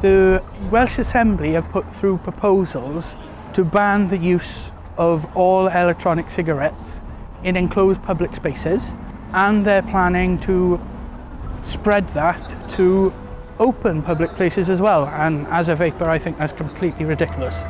The Welsh Assembly have put through proposals to ban the use of all electronic cigarettes in enclosed public spaces, and they're planning to spread that to open public places as well. And as a vaper, I think that's completely ridiculous.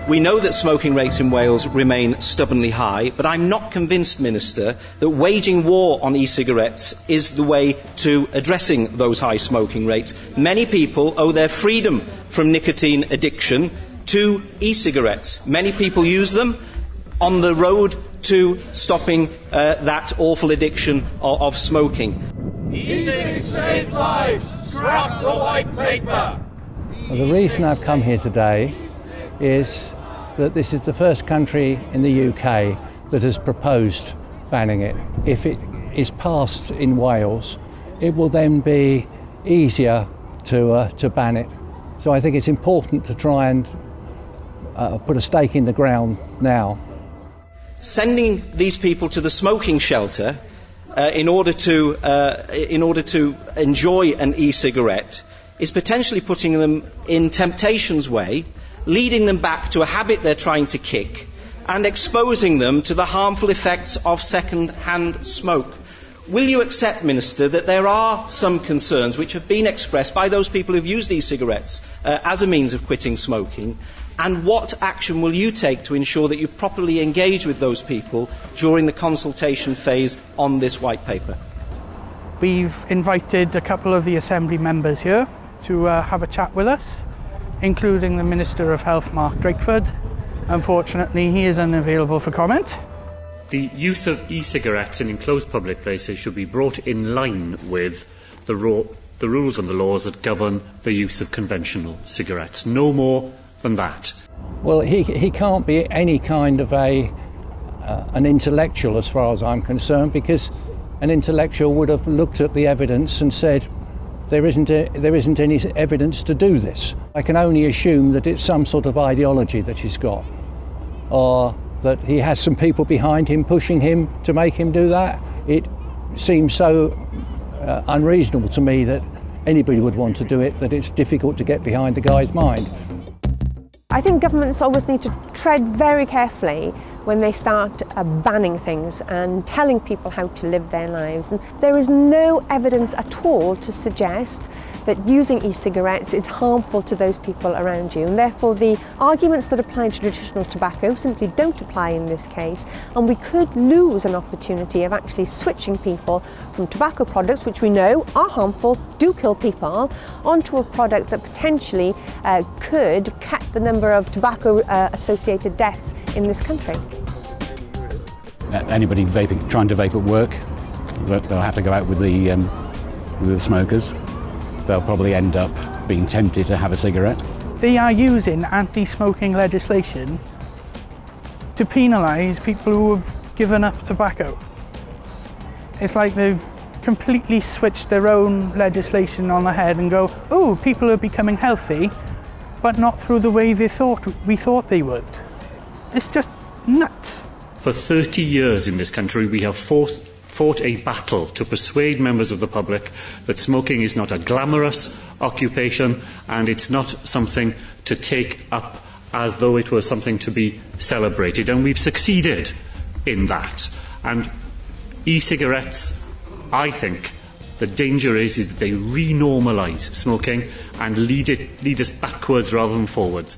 We know that smoking rates in Wales remain stubbornly high, but I'm not convinced, Minister, that waging war on e-cigarettes is the way to addressing those high smoking rates. Many people owe their freedom from nicotine addiction to e-cigarettes. Many people use them on the road to stopping that awful addiction of smoking. E-cig save lives! Scrap the white paper! Well, the reason I've come here today is that this is the first country in the UK that has proposed banning it. If it is passed in Wales, it will then be easier to ban it. So I think it's important to try and put a stake in the ground now. Sending these people to the smoking shelter in order to enjoy an e-cigarette is potentially putting them in temptation's way, leading them back to a habit they're trying to kick, and exposing them to the harmful effects of second-hand smoke. Will you accept, Minister, that there are some concerns which have been expressed by those people who've used e-cigarettes as a means of quitting smoking, and what action will you take to ensure that you properly engage with those people during the consultation phase on this white paper? We've invited a couple of the Assembly members here to have a chat with us, including the Minister of Health, Mark Drakeford. Unfortunately, he is unavailable for comment. The use of e-cigarettes in enclosed public places should be brought in line with the rules and the laws that govern the use of conventional cigarettes. No more than that. Well, he can't be any kind of an intellectual as far as I'm concerned, because an intellectual would have looked at the evidence and said, there isn't any evidence to do this. I can only assume that it's some sort of ideology that he's got, or that he has some people behind him pushing him to make him do that. It seems so unreasonable to me that anybody would want to do it, that it's difficult to get behind the guy's mind. I think governments always need to tread very carefully when they start banning things and telling people how to live their lives. And there is no evidence at all to suggest that using e-cigarettes is harmful to those people around you, and therefore the arguments that apply to traditional tobacco simply don't apply in this case, and we could lose an opportunity of actually switching people from tobacco products, which we know are harmful, do kill people, onto a product that potentially could cut the number of tobacco associated deaths in this country. Anybody trying to vape at work, they'll have to go out with the smokers. They'll probably end up being tempted to have a cigarette. They are using anti-smoking legislation to penalise people who have given up tobacco. It's like they've completely switched their own legislation on the head and go, oh, people are becoming healthy, but not through the way we thought they would. It's just nuts. For 30 years in this country, we have fought a battle to persuade members of the public that smoking is not a glamorous occupation and it's not something to take up as though it was something to be celebrated, and we've succeeded in that. And e-cigarettes, I think the danger is that they re-normalise smoking and lead us backwards rather than forwards.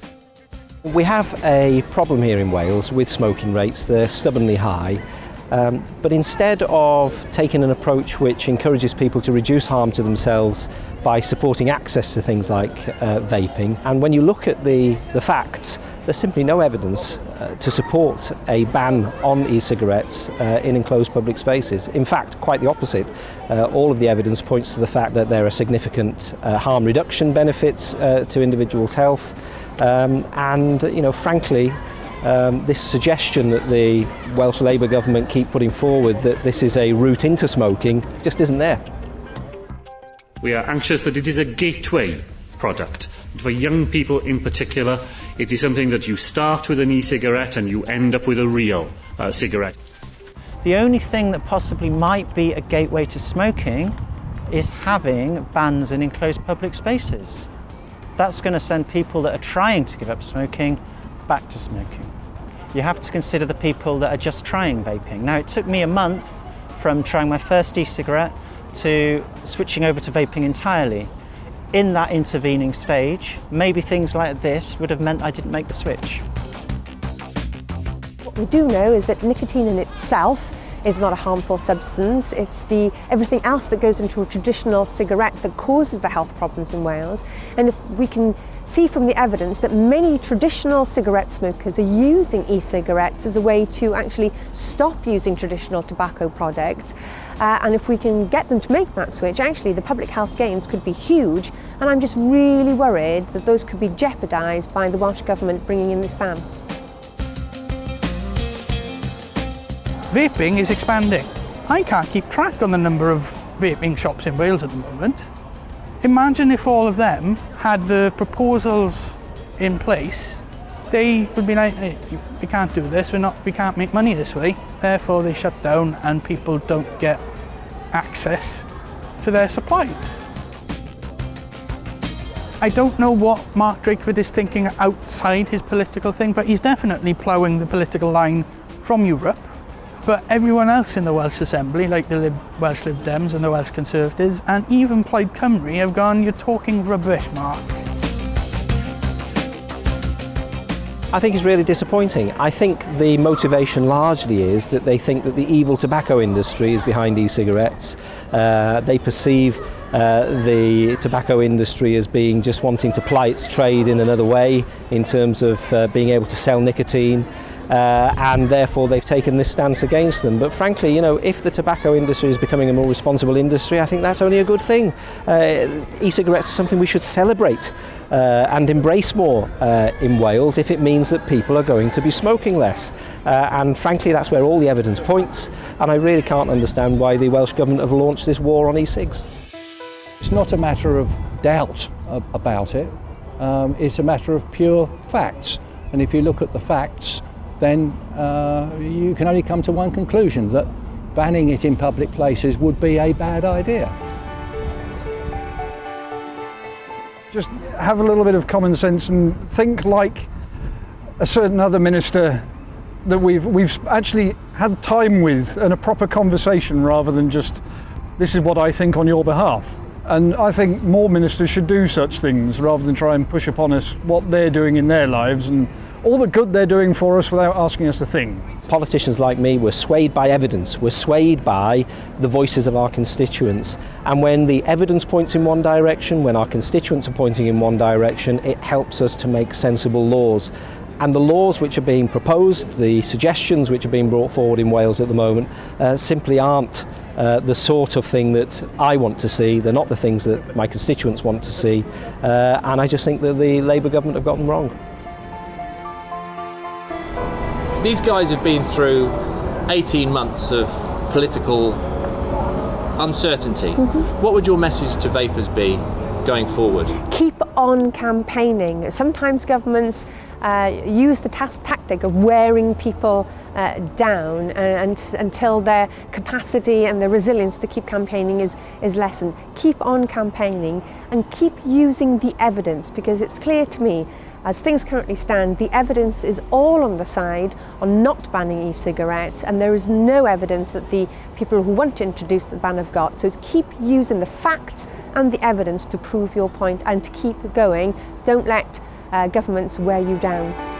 We have a problem here in Wales with smoking rates. They're stubbornly high. But instead of taking an approach which encourages people to reduce harm to themselves by supporting access to things like vaping, and when you look at the facts, there's simply no evidence to support a ban on e-cigarettes in enclosed public spaces. In fact, quite the opposite. All of the evidence points to the fact that there are significant harm reduction benefits to individuals' health, and frankly, this suggestion that the Welsh Labour government keep putting forward that this is a route into smoking just isn't there. We are anxious that it is a gateway product. For young people in particular, it is something that you start with an e-cigarette and you end up with a real cigarette. The only thing that possibly might be a gateway to smoking is having bans in enclosed public spaces. that's going to send people that are trying to give up smoking back to smoking. You have to consider the people that are just trying vaping. Now, it took me a month from trying my first e-cigarette to switching over to vaping entirely. In that intervening stage, maybe things like this would have meant I didn't make the switch. What we do know is that nicotine in itself is not a harmful substance. It's everything else that goes into a traditional cigarette that causes the health problems in Wales. And if we can see from the evidence that many traditional cigarette smokers are using e-cigarettes as a way to actually stop using traditional tobacco products, and if we can get them to make that switch, actually the public health gains could be huge, and I'm just really worried that those could be jeopardised by the Welsh Government bringing in this ban. Vaping is expanding. I can't keep track on the number of vaping shops in Wales at the moment. Imagine if all of them had the proposals in place. They would be like, hey, we can't do this, we can't make money this way. Therefore they shut down and people don't get access to their supplies. I don't know what Mark Drakeford is thinking outside his political thing, but he's definitely ploughing the political line from Europe. But everyone else in the Welsh Assembly, like the Welsh LibDems and the Welsh Conservatives, and even Plaid Cymru, have gone, you're talking rubbish, Mark. I think it's really disappointing. I think the motivation largely is that they think that the evil tobacco industry is behind e-cigarettes. They perceive the tobacco industry as being just wanting to ply its trade in another way in terms of being able to sell nicotine. And therefore they've taken this stance against them. But frankly, you know, if the tobacco industry is becoming a more responsible industry, I think that's only a good thing. E-cigarettes are something we should celebrate and embrace more in Wales if it means that people are going to be smoking less. And frankly, that's where all the evidence points, and I really can't understand why the Welsh Government have launched this war on e-cigs. It's not a matter of doubt about it, it's a matter of pure facts. And if you look at the facts, then you can only come to one conclusion, that banning it in public places would be a bad idea. Just have a little bit of common sense and think like a certain other minister that we've actually had time with and a proper conversation, rather than just, this is what I think on your behalf. And I think more ministers should do such things rather than try and push upon us what they're doing in their lives and all the good they're doing for us without asking us a thing. Politicians like me were swayed by evidence, we're swayed by the voices of our constituents. And when the evidence points in one direction, when our constituents are pointing in one direction, it helps us to make sensible laws. And the laws which are being proposed, the suggestions which are being brought forward in Wales at the moment, simply aren't the sort of thing that I want to see. They're not the things that my constituents want to see. And I just think that the Labour government have got them wrong. These guys have been through 18 months of political uncertainty. What would your message to vapers be going forward? Keep on campaigning. Sometimes governments use the tactic of wearing people down until their capacity and their resilience to keep campaigning is lessened. Keep on campaigning and keep using the evidence, because it's clear to me, as things currently stand, the evidence is all on the side on not banning e-cigarettes, and there is no evidence that the people who want to introduce the ban have got. So keep using the facts and the evidence to prove your point and to keep going. Don't let governments wear you down.